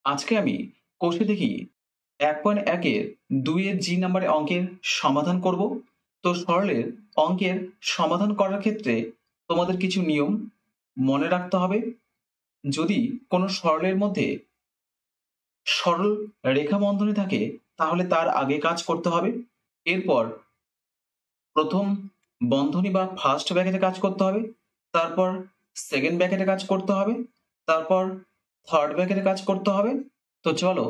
আজকে আমি কষে দেখি ১.১ এর ২ এর জি নাম্বারের অঙ্কের সমাধান করব। তো সরলের অঙ্কের সমাধান করার ক্ষেত্রে তোমাদের কিছু নিয়ম মনে রাখতে হবে। যদি কোনো সরলের মধ্যে সরল রেখা বন্ধনী থাকে তাহলে তার আগে কাজ করতে হবে। এরপর প্রথম বন্ধনী বা ফার্স্ট ব্র্যাকেটে কাজ করতে হবে, তারপর সেকেন্ড ব্র্যাকেটে কাজ করতে হবে, তারপর থার্ড ব্র্যাকেটে কাজ করতে হবে। তো চলো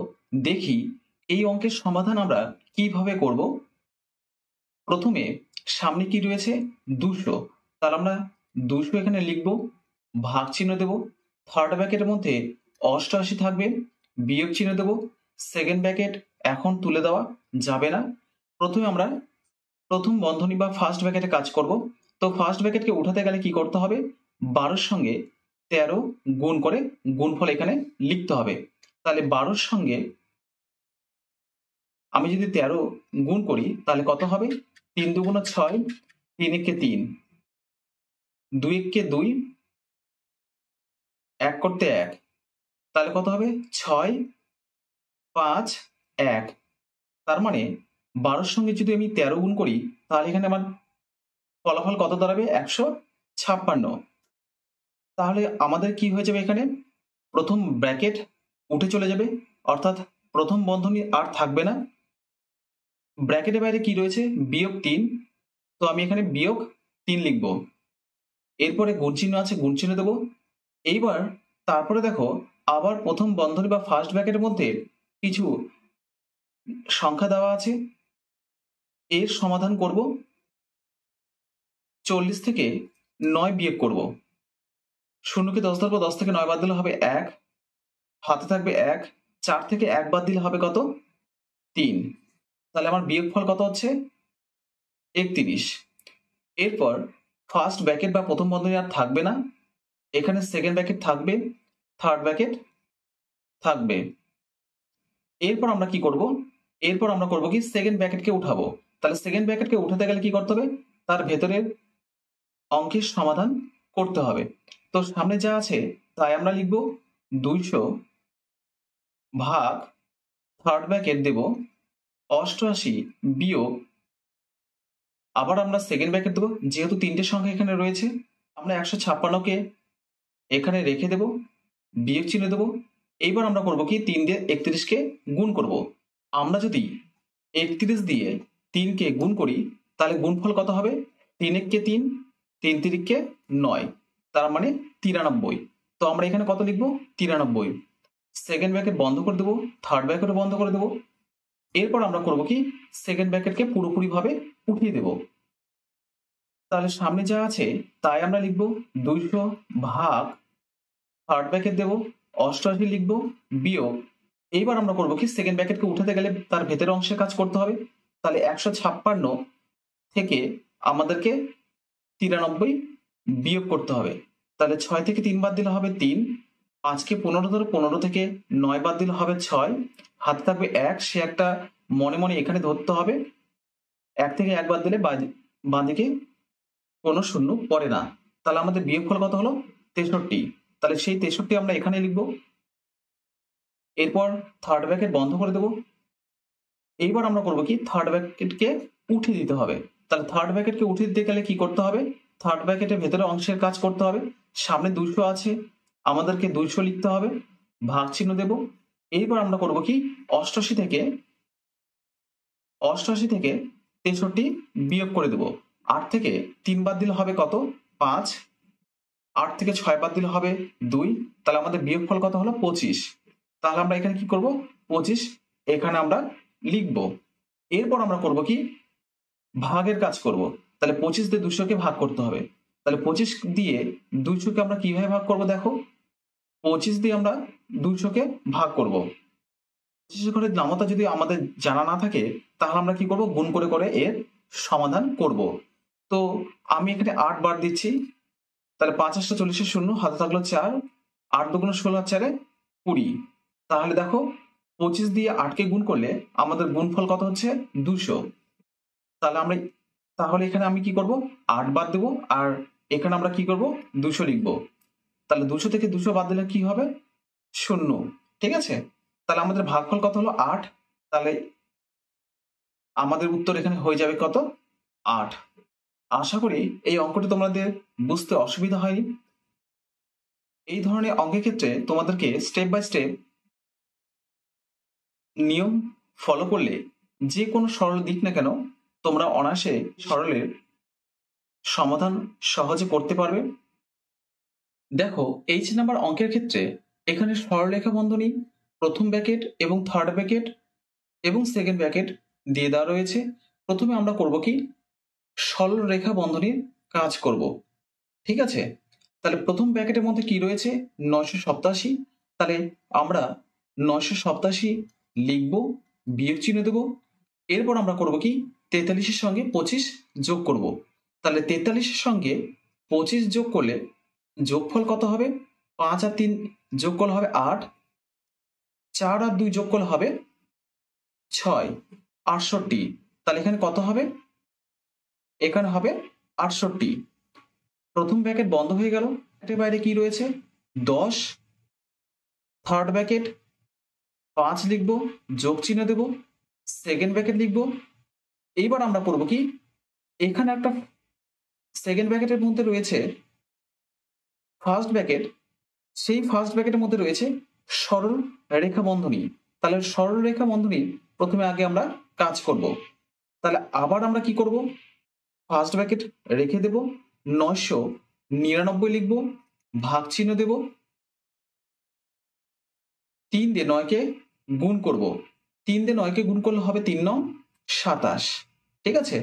দেখি এই অঙ্কের সমাধান আমরা কিভাবে করব। প্রথমে সামনে কি রয়েছে 200, তাহলে আমরা 200 এখানে লিখব, ভাগ চিহ্ন দেব। থার্ড ব্র্যাকেটের মধ্যে 88 থাকবে, বিয়োগ চিহ্ন দেব। সেকেন্ড ব্র্যাকেট এখন তুলে দেওয়া যাবে না। প্রথমে আমরা প্রথম বন্ধনী বা ফার্স্ট ব্র্যাকেটে কাজ করব। তো ফার্স্ট ব্র্যাকেটকে উঠাতে গেলে কি করতে হবে, 12 সঙ্গে 13 গুণ করে গুণফল এখানে লিখতে হবে। তাহলে 12 সঙ্গে আমি যদি 13 গুণ করি তাহলে কত হবে, 3 2 6, 3 1 3, 2 1 2, 1 করতে 1, তাহলে কত হবে 6 5 1। তার মানে 12 সঙ্গে যদি আমি 13 গুণ করি তাহলে এখানে আমার ফলাফল কত দাঁড়াবে, 156। তাহলে আমাদের কি হয়ে যাবে, এখানে প্রথম ব্র্যাকেট উঠে চলে যাবে, অর্থাৎ প্রথম বন্ধনী আর থাকবে না। ব্র্যাকেটের বাইরে কি রয়েছে, বিয়োগ 3, তো আমি এখানে বিয়োগ 3 লিখব। এরপরে গুণ চিহ্ন আছে, গুণ চিহ্ন দেবো। এইবার তারপরে দেখো আবার প্রথম বন্ধনী বা ফার্স্ট ব্র্যাকেটের মধ্যে কিছু সংখ্যা দেওয়া আছে, এর সমাধান করব। 40 থেকে 9 বিয়োগ করব। শূন্যকে 10 ধরবো, 10 থেকে 9 বাদ দিলে হবে 1, হাতে থাকবে 1, 4 থেকে 1 বাদ দিলে হবে কত, 3। তাহলে আমার বিয়োগফল কত হচ্ছে, 31। এরপর ফার্স্ট ব্র্যাকেট বা প্রথম বন্ধনী আর থাকবে না, এখানে সেকেন্ড ব্র্যাকেট থাকবে, থার্ড ব্র্যাকেট থাকবে। এরপর আমরা কি করব, এরপর আমরা করব কি, সেকেন্ড ব্র্যাকেটকে উঠাবো। তাহলে সেকেন্ড ব্র্যাকেটকে উঠাতে গেলে কি করতে হবে, তার ভেতরের অঙ্কের সমাধান করতে হবে। তো সামনে যা আছে তাই আমরা লিখব, 200 ভাগ থার্ড ব্র্যাকেট দেব 88 বিয়োগ, আবার আমরা সেকেন্ড ব্র্যাকেট দেবো, যেহেতু তিনটে সংখ্যা এখানে রয়েছে আমরা 156কে এখানে রেখে দেব, বিয়োগ চিহ্ন দেবো। এইবার আমরা করব কি, 3 দিয়ে 31কে গুণ করব। আমরা যদি 31 দিয়ে 3কে গুণ করি তাহলে গুণফল কত হবে, 3 1 3, 3 3 9, তার মানে 93। তো আমরা এখানে কত লিখবো, 93। সেকেন্ড ব্র্যাকেট বন্ধ করে দেবো, থার্ড ব্র্যাকেটও বন্ধ করে দেবো। এরপর আমরা করব কি, সেকেন্ড ব্র্যাকেটকে পুরোপুরি ভাবে উঠিয়ে দেব। তাহলে সামনে যা আছে তাই আমরা লিখব, 200 ভাগ থার্ড ব্র্যাকেট দেব 88 লিখব, বিয়োগ, এইবার আমরা করব কি, সেকেন্ড ব্র্যাকেটকে উঠাতে গেলে তার ভেতরের অংশের কাজ করতে হবে। তাহলে 156 থেকে আমাদেরকে 93 বিয়োগ করতে হবে। তাহলে 6 থেকে 3 বাদ দিলে হবে 3, 5কে 15 ধরো, 15 থেকে 9 বাদ দিলে হবে 6, হাতে থাকবে 1, সে একটা মনে মনে এখানে ধরতে হবে। 1 থেকে 1 বাদ দিলে বাঁদিকে কোনো শূন্য পড়ে না। তাহলে আমাদের বিয়োগফল কত হলো, 63। তাহলে সেই 63 আমরা এখানে লিখব। এরপর থার্ড ব্র্যাকেট বন্ধ করে দেব। এইবার আমরা করব কি, থার্ড ব্র্যাকেটকে উঠিয়ে দিতে হবে। তাহলে থার্ড ব্র্যাকেটকে উঠিয়ে দিতে গেলে কি করতে হবে, থার্ড ব্র্যাকেটের ভেতরে অংশের কাজ করতে হবে। সামনে 200 আছে, আমাদেরকে 200 লিখতে হবে, ভাগ চিহ্ন দেব। এইবার আমরা করব কি, 88 থেকে 63 বিয়োগ করে দেব। 8 থেকে 3 বাদ দিলে হবে কত, 5, 8 থেকে 6 বাদ দিলে হবে 2, তাহলে আমাদের বিয়োগফল কত হলো, 25। তাহলে আমরা এখানে কি করব, 25 এখানে আমরা লিখব। এরপর আমরা করব কি, ভাগের কাজ করব। তাহলে 25 দিয়ে 200কে ভাগ করতে হবে। তাহলে 25 দিয়ে 200কে আমরা কিভাবে ভাগ করব, দেখো 25 দিয়ে আমরা 200কে ভাগ করব। 25 ঘরের নামতা যদি আমাদের জানা না থাকে তাহলে আমরা কি করব, গুণ করে করে এর সমাধান করব। তো আমি এখানে 8 বার দিচ্ছি, তাহলে 5 8 40 শূন্য, হাতে থাকলো 4, 8 2 16 4 20। তাহলে দেখো 25 দিয়ে 8কে গুণ করলে আমাদের গুণফল কত হচ্ছে, 200। তাহলে এখানে আমি কি করব, 8 বাদ দেবো, আর এখানে আমরা কি করব, 200 লিখবো। তাহলে 200 থেকে 200 বাদ দিলে কি হবে, 0। ঠিক আছে, তাহলে আমাদের ভাগফল কত হলো 8। তাহলে আমাদের উত্তর এখানে হয়ে যাবে কত 8। আশা করি এই অঙ্কটি তোমাদের বুঝতে অসুবিধা হয়নি। এই ধরনের অঙ্কের ক্ষেত্রে তোমাদেরকে স্টেপ বাই স্টেপ নিয়ম ফলো করলে যে কোনো সরল দিক না কেন তোমরা অনায়াসে সরলের সমাধান সহজে করতে পারবে। দেখো এইচ নাম্বার অঙ্কের ক্ষেত্রে এখানে সরলরেখা বন্ধনী প্রথম ব্র্যাকেট এবং থার্ড ব্র্যাকেট এবং সেকেন্ড ব্র্যাকেট দিয়ে দেওয়া রয়েছে। প্রথমে আমরা করব কি সরলরেখা বন্ধনীর কাজ করব, ঠিক আছে। তাহলে প্রথম ব্র্যাকেটের মধ্যে কি রয়েছে 987। তাহলে আমরা 987 লিখব, বিয়োগ চিহ্ন দেব। এরপর আমরা করব কি 43-এর সঙ্গে 25 যোগ করব। তাহলে 43-এর সঙ্গে 25 যোগ করলে যোগফল কত হবে 5 আর 3 যোগ করলে হবে 8, 4 আর 2 যোগ করলে হবে 6, 68। তাহলে এখানে কত হবে, এখানে হবে 68। প্রথম ব্র্যাকেট বন্ধ হয়ে গেল। এর বাইরে কি রয়েছে 10, থার্ড ব্র্যাকেট 5 লিখব, যোগ চিহ্ন দেব, সেকেন্ড ব্র্যাকেট লিখব। এইবার আমরা করব কি এখানে একটা সেকেন্ড ব্র্যাকেটের মধ্যে রয়েছে ফার্স্ট ব্র্যাকেট, সেই ফার্স্ট ব্র্যাকেটের মধ্যে রয়েছে সরল রেখা বন্ধনী। তাহলে সরল রেখা বন্ধনী প্রথমে আগে আমরা কাজ করব। তাহলে আবার আমরা কি করব ফার্স্ট ব্র্যাকেট রেখে দেব, 999 লিখব, ভাগ চিহ্ন দেব, 3 দিয়ে 9কে গুণ করব। 3 দিয়ে 9কে গুণ করলে হবে 3 9 27, ঠিক আছে।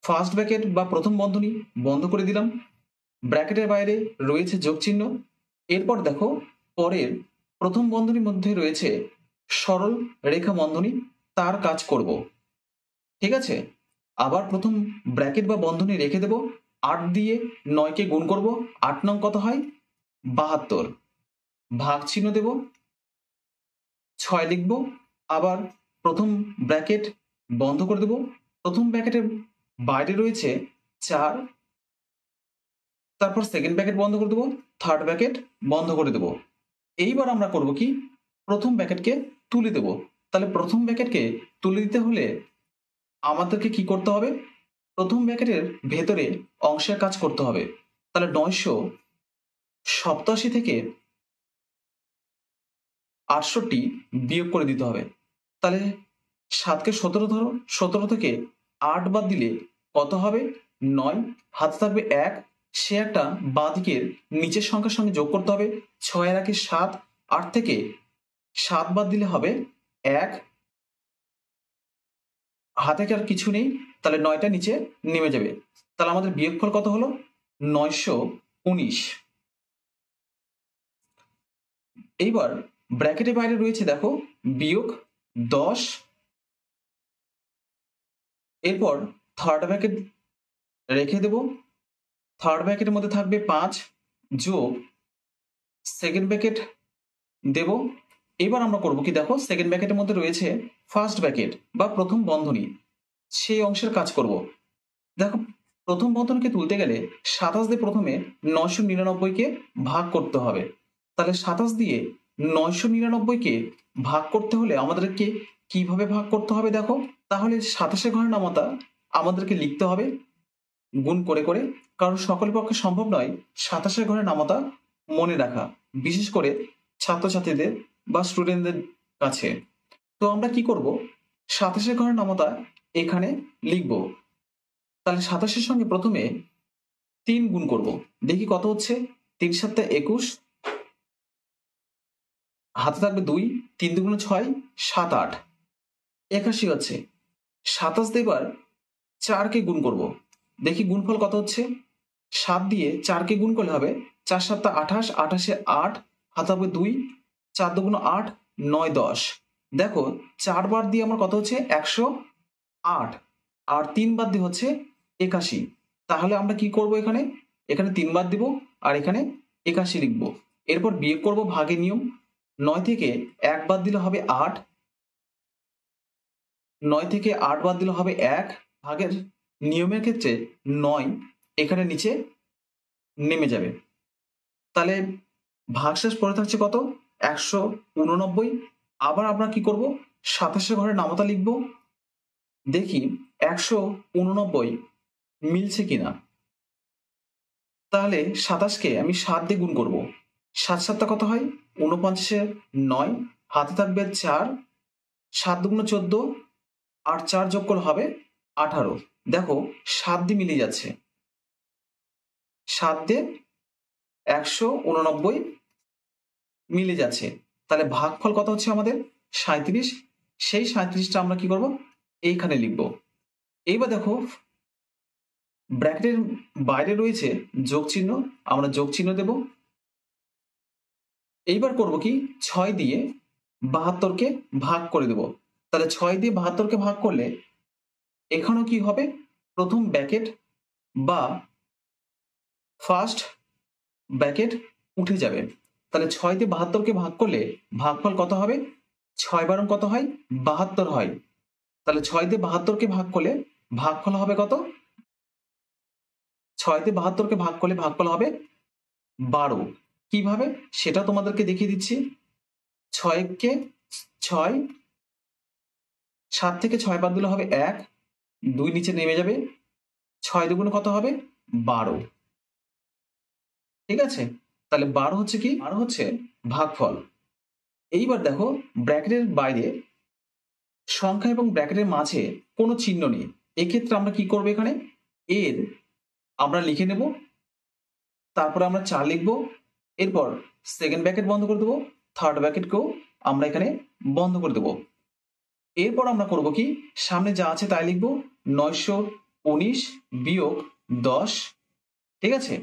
ফার্স্ট ব্র্যাকেট বা প্রথম বন্ধনী বন্ধ করে দিলাম, ব্র্যাকেটের বাইরে রয়েছে যোগ চিহ্ন। এরপর দেখো পরের প্রথম বন্ধনীর মধ্যে রয়েছে সরল রেখা বন্ধনী, তার কাজ করব, ঠিক আছে। আবার প্রথম ব্র্যাকেট বা বন্ধনী রেখে দেব, 8 দিয়ে 9কে গুণ করব, 8 নং কত হয় 72, ভাগ চিহ্ন দেব, 6 লিখব। আবার প্রথম ব্র্যাকেট বন্ধ করে দেব, প্রথম ব্র্যাকেটের বাইরে রয়েছে 4, তারপর সেকেন্ড ব্র্যাকেট বন্ধ করে দেবো, থার্ড ব্র্যাকেট বন্ধ করে দেবো। এইবার আমরা করব কি প্রথম ব্র্যাকেটকে তুলে দেব। তাহলে প্রথম ব্র্যাকেটকে তুলে দিতে হলে আমাদেরকে কি করতে হবে প্রথম ব্র্যাকেটের ভেতরে অংশের কাজ করতে হবে। তাহলে 987 থেকে 68 বিয়োগ করে দিতে হবে। তাহলে 7কে 17 ধরো, 17 থেকে 8 বাদ দিলে কত হবে 9, হাতে থাকবে 1, সে একটা বাঁ দিকের নিচের সংখ্যার সঙ্গে যোগ করতে হবে। 6 এর 1 7, 8 থেকে 7 বাদ দিলে হবে 1, হাতে কি আর কিছু নেই, তাহলে 9টা নিচে নেমে যাবে। তাহলে আমাদের বিয়োগফল কত হলো 919। এইবার ব্র্যাকেটের বাইরে রয়েছে দেখো বিয়োগ 10, এরপর থার্ড ব্র্যাকেট রেখে দেব, থার্ড ব্র্যাকেটের মধ্যে থাকবে 5 যোগ সেকেন্ড ব্র্যাকেট দেব। এবার আমরা করব কি দেখো সেকেন্ড ব্র্যাকেটের মধ্যে রয়েছে ফার্স্ট ব্র্যাকেট বা প্রথম বন্ধনী, সেই অংশের কাজ করব। দেখো প্রথম বন্ধনীকে তুলতে গেলে 27 দিয়ে প্রথমে 999কে ভাগ করতে হবে। তাহলে 27 দিয়ে 999কে ভাগ করতে হলে আমাদেরকে কিভাবে ভাগ করতে হবে দেখো, তাহলে 27 ঘরের নামতা আমাদেরকে লিখতে হবে গুণ করে করে, কারণ সকলের পক্ষে সম্ভব নয় 27 ঘরের নামতা মনে রাখা, বিশেষ করে ছাত্রছাত্রীদের বা স্টুডেন্টদের কাছে। তো আমরা কি করব 27 ঘরের নামতা এখানে লিখব। তাহলে 27-এর সঙ্গে প্রথমে 3 গুণ করব, দেখি কত হচ্ছে 3 7 21, হাতে থাকবে 2, 3 2 6, 7 8, 81 হচ্ছে। 27 দিয়ে এবার 4কে গুণ করব, দেখি গুণফল কত হচ্ছে। 7 দিয়ে 4কে গুণ করলে হবে 4 7 28, 28 8, হাতে হবে 2, 4 2 8, 9 10। দেখো 4 বার দিয়ে আমার কত হচ্ছে 108, আর 3 বার দিয়ে হচ্ছে 81। তাহলে আমরা কি করব এখানে, এখানে 3 বার দিব আর এখানে 81 লিখব। এরপর বিয়োগ করব ভাগের নিয়ম, 9 থেকে 1 বাদ দিলে হবে 8, 9 থেকে 8 বাদ দিলে হবে 1, ভাগের নিয়মের ক্ষেত্রে 9 এখানে নিচে নেমে যাবে। তাহলে ভাগশেষ পড়ে থাকছে কত 189। আবার আমরা কি করব, 27 ঘরে নামতা লিখব, দেখি 189 মিলছে কিনা। তাহলে 27কে আমি 7 দিয়ে গুণ করব। 7 7টা কত হয়, 49 9, হাতে থাকবে 4, 7 দুগুণ 14, আর 4 যোগ করলে হবে 18। দেখো 7 দিয়ে মিলে যাচ্ছে, 7 দিয়ে 189 মিলে যাচ্ছে। তাহলে ভাগফল কত হচ্ছে আমাদের 37। সেই 37টা আমরা কি করব, এইখানে লিখব। এইবার দেখো ব্র্যাকেটের বাইরে রয়েছে যোগ চিহ্ন, আমরা যোগ চিহ্ন দেব। এইবার করব কি, 6 দিয়ে 72কে ভাগ করে দেব। তাহলে 6 দিয়ে 72কে ভাগ করলে এখানেও কি হবে, প্রথম ব্র্যাকেট বা ফার্স্ট ব্র্যাকেট উঠে যাবে। তাহলে 6 দিয়ে 72কে ভাগ করলে ভাগফল কত হবে, 6 বারং কত হয়, 72 হয়। তাহলে 6 দিয়ে 72কে ভাগ করলে ভাগফল হবে কত, 6 দিয়ে 72কে ভাগ করলে ভাগফল হবে 12। কিভাবে সেটা তোমাদেরকে দেখিয়ে দিচ্ছি। 6কে 6, 7 থেকে 6 বাদ দিলে হবে 1, 2 নিচে নেমে যাবে, 6 দুগুণে কত হবে 12। ঠিক আছে, তাহলে 12 হচ্ছে কি, 12 হচ্ছে ভাগফল। এইবার দেখো ব্র্যাকেটের বাইরে সংখ্যা এবং ব্র্যাকেটের মাঝে কোনো চিহ্ন নেই, এক্ষেত্রে আমরা কি করব, এখানে এর আমরা লিখে নেব, তারপরে আমরা 4 লিখব, এরপর সেকেন্ড ব্র্যাকেট বন্ধ করে দেবো, থার্ড ব্র্যাকেটকেও আমরা এখানে বন্ধ করে দেবো। এরপর আমরা করব কি, সামনে যা আছে তাই লিখব, 919 বিয়োগ 10। ঠিক আছে,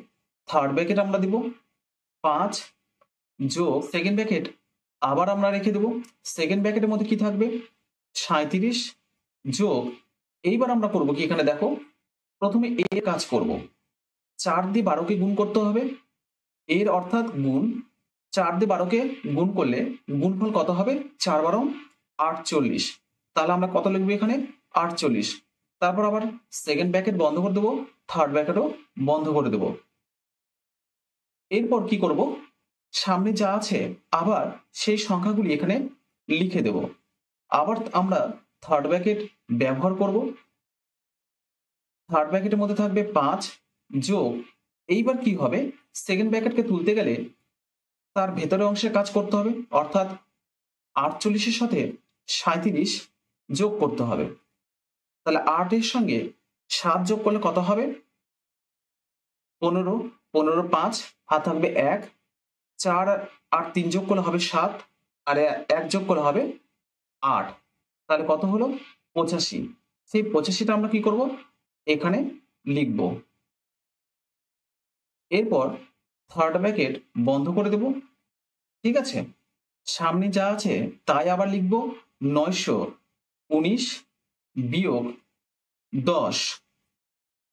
থার্ড ব্র্যাকেট আমরা দিব 5 যোগ সেকেন্ড ব্র্যাকেট আবার আমরা রেখে দেবো, সেকেন্ড ব্র্যাকেটের মধ্যে কি থাকবে 37 যোগ, এইবার আমরা করব কি, এখানে দেখো প্রথমে এর কাজ করব, 4 দিয়ে 12কে গুণ করতে হবে, এর অর্থাৎ গুণ। 4 দিয়ে 12কে গুণ করলে গুণফল কত হবে, 4 12 48। তাহলে আমরা কত লিখবো এখানে 48। তারপর আবার সেকেন্ড ব্র্যাকেট বন্ধ করে দেবো, থার্ড ব্র্যাকেটও বন্ধ করে দেবো। এরপর কি করব, সামনে যা আছে আবার সেই সংখ্যাগুলি এখানে লিখে দেব। আবার আমরা থার্ড ব্র্যাকেট ব্যবহার করব, থার্ড ব্র্যাকেটের মধ্যে থাকবে 5 যোগ, এইবার কি হবে, সেকেন্ড ব্র্যাকেটকে তুলতে গেলে তার ভেতরের অংশে কাজ করতে হবে, অর্থাৎ 48-এর সাথে 37 যোগ করতে হবে। তাহলে 8 এর সঙ্গে 7 যোগ করলে কত হবে 15, 15 5, হাত থাকবে 1, 4 আর 3 যোগ করলে হবে 7, আর 1 যোগ করলে হবে 8। তাহলে কত হলো 85। সেই 85টা আমরা কি করব, এখানে লিখব। এরপর থার্ড ব্র্যাকেট বন্ধ করে দেব। ঠিক আছে, সামনে যা আছে তাই আবার লিখব, 919 বিয়োগ 10।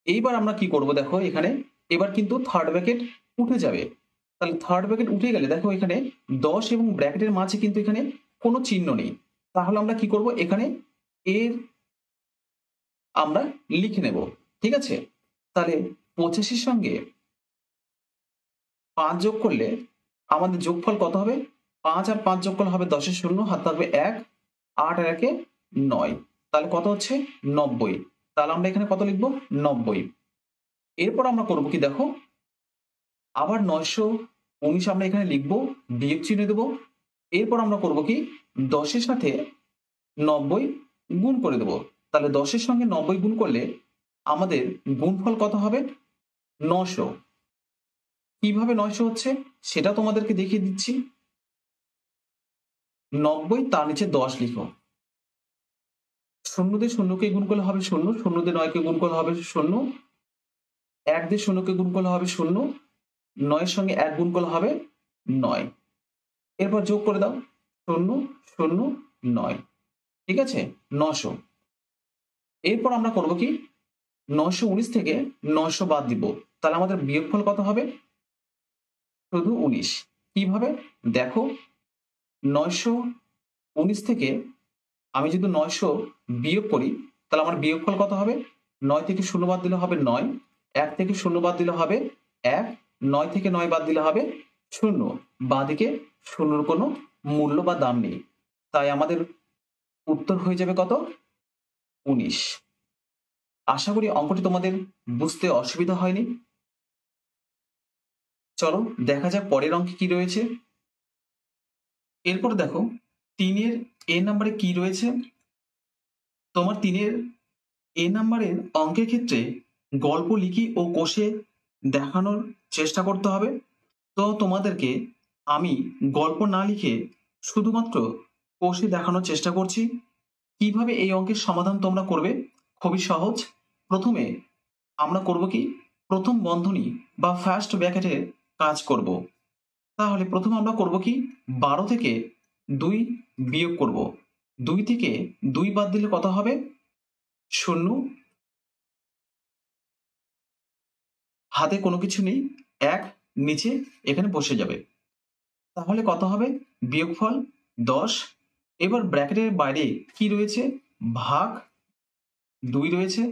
এইবার আমরা কি করব, দেখো এখানে এবার কিন্তু থার্ড ব্র্যাকেট উঠে যাবে। তাহলে থার্ড ব্র্যাকেট উঠে গেলে দেখো এখানে 10 এবং ব্র্যাকেটের মাঝে কিন্তু এখানে কোনো চিহ্ন নেই। তাহলে আমরা কি করব, এখানে এর আমরা লিখে নেব। ঠিক আছে, তাহলে 85-র সঙ্গে 5 যোগ করলে আমাদের যোগফল কত হবে, 5 আর 5 যোগ করলে হবে 10-এর শূন্য, হাত থাকবে 1, 8 আর 1-এ 9। তাহলে কত হচ্ছে 90। তাহলে আমরা এখানে কত লিখবো 90। এরপর আমরা করব কি, দেখো আবার 919 আমরা এখানে লিখবো, বিয়োগ চিহ্ন দেবো। এরপর আমরা করব কি, 10-এর সাথে 90 গুণ করে দেবো। তাহলে 10-এর সঙ্গে 90 গুণ করলে আমাদের গুণফল কত হবে 900। কিভাবে 900 হচ্ছে সেটা তোমাদেরকে দেখিয়ে দিচ্ছি। 90 তার নিচে 10 লিখো, 0 দিয়ে 0কে গুণ করলে হবে 0, 0 দিয়ে 9কে গুণ করলে হবে 0, 1 দিয়ে 0কে গুণ করলে হবে 0, 9 এর সঙ্গে 1 গুণ করলে হবে 9। এরপর যোগ করে দাও, 0 0 9। ঠিক আছে, 900। এরপর আমরা করব কি, 919 থেকে 900 বাদ দিব। তাহলে আমাদের বিয়োগফল কত হবে, শুধু 19। কিভাবে দেখো, 919 থেকে আমি যদি 900 বিয়োগ করি, তাহলে আমার বিয়োগফল কত হবে, 9 থেকে 0 বাদ দিলে হবে 9, 1 থেকে 0 বাদ দিলে হবে 1, 9 থেকে 9 বাদ দিলে হবে 0। বাঁদিকে 0-র কোনো মূল্য বা দাম নেই। তাই আমাদের উত্তর হয়ে যাবে কত? 19। আশা করি অঙ্কটি তোমাদের বুঝতে অসুবিধা হয়নি। চলো দেখা যাক পরের অঙ্কে কি রয়েছে। এরপর দেখো 3-এর এ নাম্বারে কি রয়েছে। তোমার 3-এর এ নাম্বারের অঙ্কের ক্ষেত্রে গল্প লিখি ও কোষে দেখানোর চেষ্টা করতে হবে। তো তোমাদেরকে আমি গল্প না লিখে শুধুমাত্র কোষে দেখানোর চেষ্টা করছি। কিভাবে এই অঙ্কের সমাধান তোমরা করবে? খুবই সহজ। প্রথমে আমরা করব কি, প্রথম বন্ধনী বা ফার্স্ট ব্র্যাকেটে কাজ করব। তাহলে প্রথমে আমরা করব কি, 12 থেকে 2 বিয়োগ করব। 2 থেকে 2 বাদ দিলে কত হবে? 0। হাতে কোনো কিছু নেই, 1 নিচে এখানে বসে যাবে। তাহলে কত হবে? বিয়োগফল 10। এবার ব্র্যাকেটের বাইরে কি রয়েছে? ভাগ 2 রয়েছে।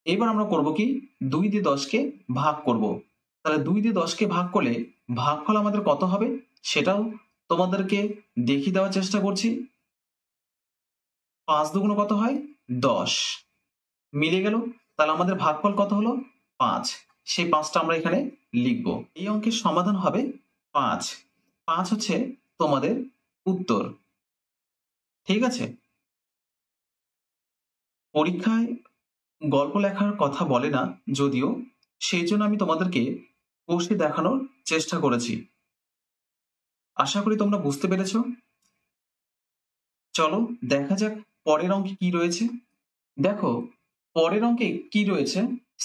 এবার আমরা করব কি, 2 দিয়ে 10কে ভাগ করব। তাহলে 2 দিয়ে 10কে ভাগ করলে ভাগফল আমাদের কত হবে সেটাও তোমাদেরকে দেখিয়ে দেওয়ার চেষ্টা করছি। 5 দুগুণ কত হয়? 10। মিলে গেল। তাহলে আমাদের ভাগফল কত হলো? 5। সেই 5টা আমরা এখানে লিখব। এই অঙ্কের সমাধান হবে 5। 5 হচ্ছে তোমাদের উত্তর। ঠিক আছে? পরীক্ষায় গল্প লেখার কথা বলে না যদিও, সেই জন্য আমি তোমাদেরকে কোষে দেখানোর চেষ্টা করেছি। আশা করি তোমরা বুঝতে পেরেছ। চলো দেখা যাক পরের অঙ্কে কি রয়েছে। দেখো পরের অঙ্কে কি রয়েছে,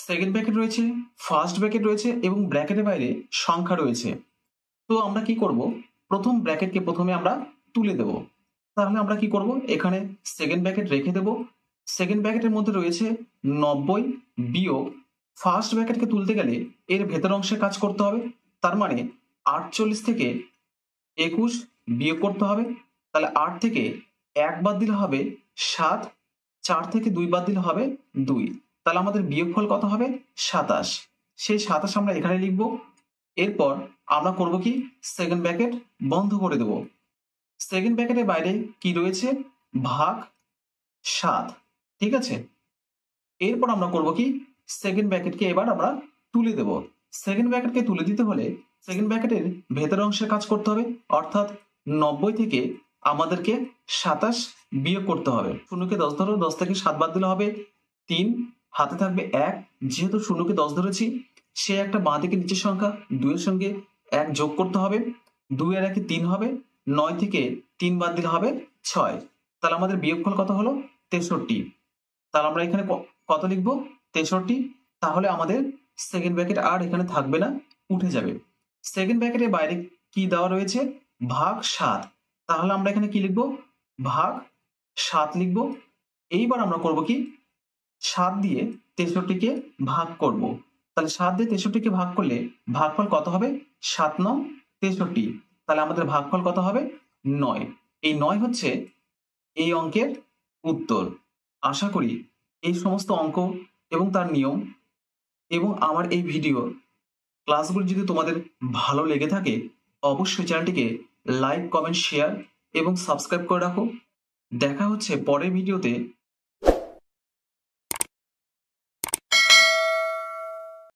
সেকেন্ড ব্র্যাকেট রয়েছে, ফার্স্ট ব্র্যাকেট রয়েছে এবং ব্র্যাকেটের বাইরে সংখ্যা রয়েছে। তো আমরা কি করব, প্রথম ব্র্যাকেটকে প্রথমে আমরা তুলে দেব। তাহলে আমরা কি করব, এখানে সেকেন্ড ব্র্যাকেট রেখে দেব। সেকেন্ড ব্র্যাকেটের মধ্যে রয়েছে 90 বিয়োগ, ফার্স্ট ব্র্যাকেটকে তুলতে গেলে এর ভেতর অংশে কাজ করতে হবে। তার মানে 48 থেকে 21 বিয়োগ করতে হবে। তাহলে 8 থেকে 1 বাদ দিলে হবে 7, 4 থেকে 2 বাদ দিলে হবে 2। তাহলে আমাদের বিয়োগফল কত হবে? 27। সেই 27 আমরা এখানে লিখব। এরপর আমরা করব কি, সেকেন্ড ব্র্যাকেট বন্ধ করে দেব। সেকেন্ড ব্র্যাকেটের বাইরে কি রয়েছে? ভাগ 7। ঠিক আছে? এরপর আমরা করব কি, সেকেন্ড ব্র্যাকেটকে এবার আমরা তুলে দেব। সেকেন্ড ব্র্যাকেটকে তুলে দিতে হলে সেকেন্ড ব্র্যাকেটের ভেতর অংশে কাজ করতে হবে, অর্থাৎ 90 থেকে আমাদেরকে 27 বিয়োগ করতে হবে। 0কে 10 ধরো, 10 থেকে 7 বাদ দিলে হবে 3, হাতে থাকবে 1। যেহেতু 0কে 10 ধরেছি, সে একটা বাঁ দিকে নিচের সংখ্যা 2 এর সঙ্গে 1 যোগ করতে হবে। 2 এর 1 3 হবে। 9 থেকে 3 বাদ দিলে হবে 6। তাহলে আমাদের বিয়োগফল কত হলো? 63। তাহলে আমরা এখানে কত লিখবো? 63। তাহলে আমাদের সেকেন্ড ব্র্যাকেট আর এখানে থাকবে না, উঠে যাবে। সেকেন্ড ব্র্যাকেটের বাইরে কি দেওয়া রয়েছে? ভাগ 7। তাহলে আমরা এখানে কি লিখবো? ভাগ 7 লিখবো। এইবার আমরা করব কি, 7 দিয়ে 63কে ভাগ করব। তাহলে 7 দিয়ে 63কে ভাগ করলে ভাগফল কত হবে? 7 9 63। তাহলে আমাদের ভাগফল কত হবে? 9। এই 9 হচ্ছে এই অঙ্কের উত্তর। আশা করি এই সমস্ত অঙ্ক এবং তার নিয়ম এবং আমার এই ভিডিও ক্লাসগুলো যদি তোমাদের ভালো লেগে থাকে, অবশ্যই চ্যানেলটিকে লাইক, কমেন্ট, শেয়ার এবং সাবস্ক্রাইব করে রাখো। দেখা হচ্ছে পরের ভিডিওতে